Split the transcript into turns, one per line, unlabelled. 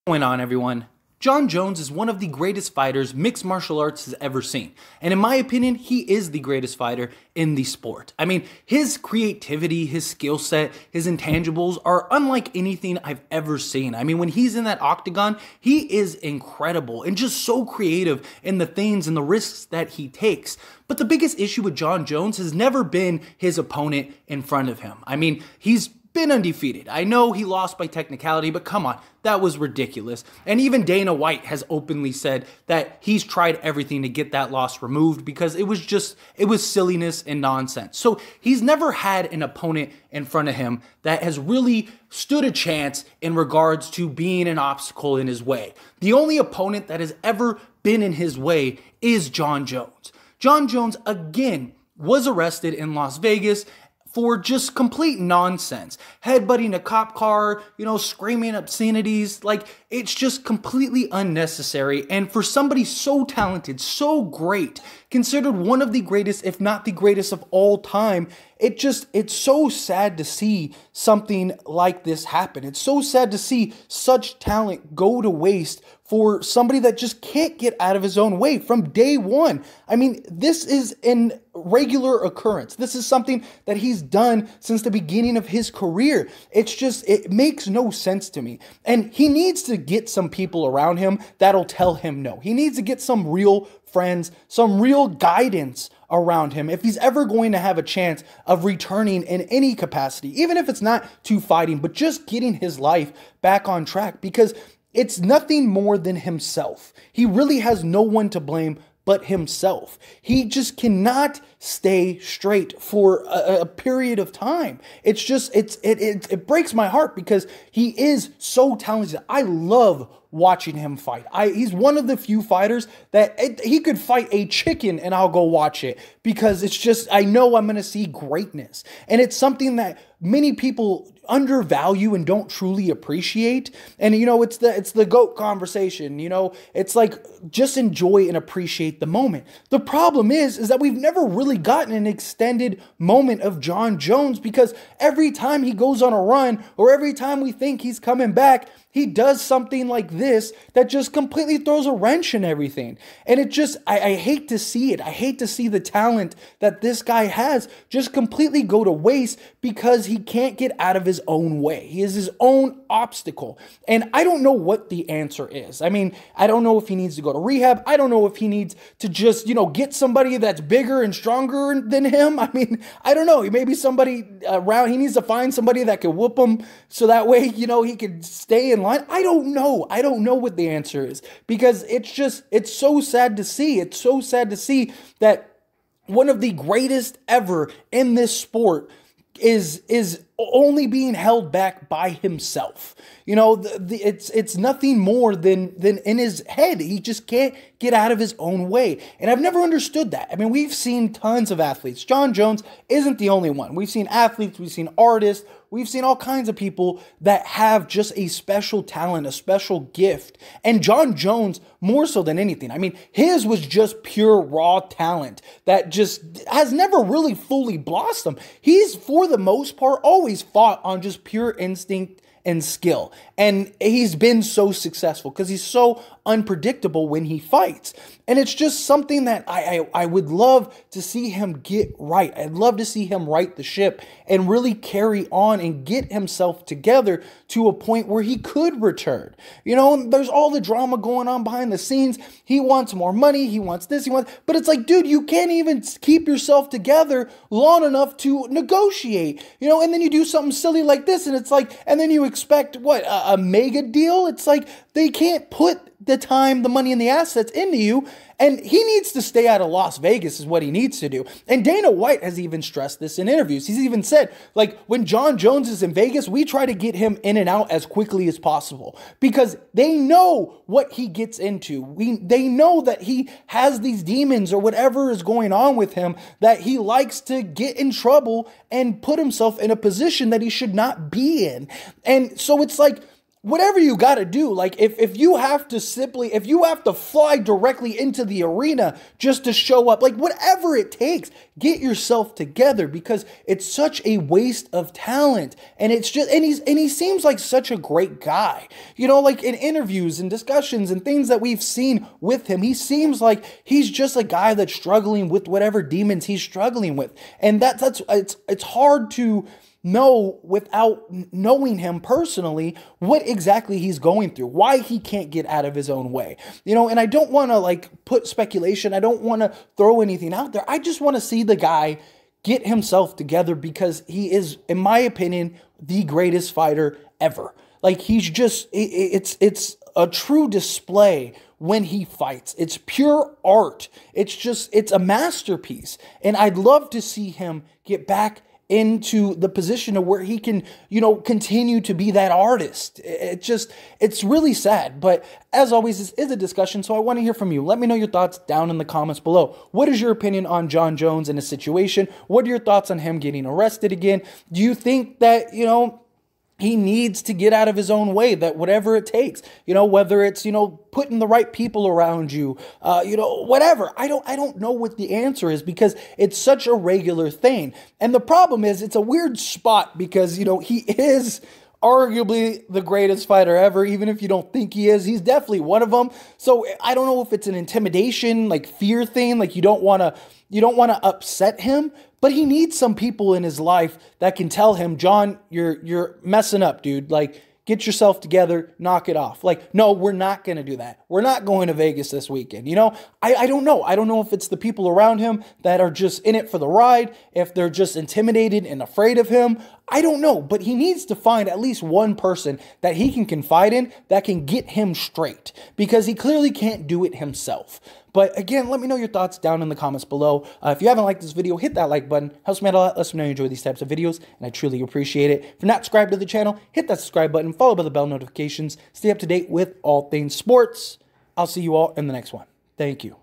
What's going on, everyone? Jon Jones is one of the greatest fighters mixed martial arts has ever seen. And in my opinion, he is the greatest fighter in the sport. I mean, his creativity, his skill set, his intangibles are unlike anything I've ever seen. I mean, when he's in that octagon, he is incredible and just so creative in the things and the risks that he takes. But the biggest issue with Jon Jones has never been his opponent in front of him. I mean, he's been undefeated. I know he lost by technicality, but come on, that was ridiculous. And even Dana White has openly said that he's tried everything to get that loss removed because it was silliness and nonsense. So he's never had an opponent in front of him that has really stood a chance in regards to being an obstacle in his way. The only opponent that has ever been in his way is Jon Jones. Jon Jones, again, was arrested in Las Vegas for just complete nonsense. Headbutting a cop car, screaming obscenities. Like, it's just completely unnecessary. And for somebody so talented, so great, considered one of the greatest, if not the greatest of all time, it's so sad to see something like this happen. It's so sad to see such talent go to waste for somebody that just can't get out of his own way from day one. I mean, this is an regular occurrence. This is something that he's done since the beginning of his career. It makes no sense to me. And he needs to get some people around him that'll tell him no. He needs to get some real friends, some real guidance around him if he's ever going to have a chance of returning in any capacity, even if it's not to fighting, but just getting his life back on track, because it's nothing more than himself. He really has no one to blame but himself. He just cannot stay straight for a period of time. It breaks my heart because he is so talented. I love watching him fight. He's one of the few fighters that he could fight a chicken and I'll go watch it because I know I'm going to see greatness. And it's something that many people undervalue and don't truly appreciate. And it's the GOAT conversation. It's like, just enjoy and appreciate the moment. The problem is that we've never really gotten an extended moment of Jon Jones because every time he goes on a run or every time we think he's coming back, he does something like this that just completely throws a wrench in everything. And I hate to see it. I hate to see the talent that this guy has just completely go to waste because he can't get out of his own way. He is his own obstacle. And I don't know what the answer is. I mean, I don't know if he needs to go to rehab. I don't know if he needs to just, get somebody that's bigger and stronger than him. I mean, I don't know. Maybe somebody around, he needs to find somebody that could whoop him so that way, he could stay in line. I don't know. I don't know what the answer is because it's so sad to see. It's so sad to see that one of the greatest ever in this sport is only being held back by himself. It's nothing more than in his head. He just can't get out of his own way. And I've never understood that. I mean, we've seen tons of athletes. Jon Jones isn't the only one. We've seen athletes, we've seen artists, we've seen all kinds of people that have just a special talent, a special gift. And Jon Jones, more so than anything, I mean, his was just pure raw talent that just has never really fully blossomed. He's, for the most part, always fought on just pure instinct and skill. And he's been so successful because he's so unpredictable when he fights. And it's just something that I would love to see him get right. I'd love to see him right the ship and really carry on and get himself together to a point where he could return. There's all the drama going on behind the scenes. He wants more money. He wants this. But it's like, dude, you can't even keep yourself together long enough to negotiate, and then you do something silly like this. And it's like, and then you expect what, a mega deal? It's like, they can't put the time, the money, and the assets into you. And he needs to stay out of Las Vegas is what he needs to do. And Dana White has even stressed this in interviews. He's even said, like, when Jon Jones is in Vegas, we try to get him in and out as quickly as possible because they know what he gets into. They know that he has these demons or whatever is going on with him, that he likes to get in trouble and put himself in a position that he should not be in. And so it's like, whatever you got to do, like if you have to simply, if you have to fly directly into the arena just to show up, like whatever it takes, get yourself together, because it's such a waste of talent. And it's just, and he seems like such a great guy, you know, like in interviews and discussions and things that we've seen with him, he seems like he's just a guy that's struggling with whatever demons he's struggling with. And it's hard to know without knowing him personally what exactly he's going through, why he can't get out of his own way, you know. And I don't want to like put speculation, I don't want to throw anything out there. I just want to see the guy get himself together, because he is, in my opinion, the greatest fighter ever. Like he's just, it's a true display when he fights. It's pure art. It's a masterpiece. And I'd love to see him get back into the position of where he can, you know, continue to be that artist. It's really sad. But as always, this is a discussion, so I want to hear from you. Let me know your thoughts down in the comments below. What is your opinion on Jon Jones and his situation? What are your thoughts on him getting arrested again? Do you think that, you know, he needs to get out of his own way, that whatever it takes, you know, whether it's, you know, putting the right people around you, you know, whatever. I don't know what the answer is, because it's such a regular thing. And the problem is, it's a weird spot, because, you know, he is arguably the greatest fighter ever. Even if you don't think he is, he's definitely one of them. So I don't know if it's an intimidation, like fear thing, like you don't want to upset him, but he needs some people in his life that can tell him, Jon, you're messing up, dude. Like, get yourself together, knock it off. Like, no, we're not going to do that. We're not going to Vegas this weekend. You know, I don't know. I don't know if it's the people around him that are just in it for the ride, if they're just intimidated and afraid of him. I don't know, but he needs to find at least one person that he can confide in that can get him straight, because he clearly can't do it himself. But again, let me know your thoughts down in the comments below. If you haven't liked this video, hit that like button. Helps me out a lot. Lets me know you enjoy these types of videos, and I truly appreciate it. If you're not subscribed to the channel, hit that subscribe button, followed by the bell notifications. Stay up to date with all things sports. I'll see you all in the next one. Thank you.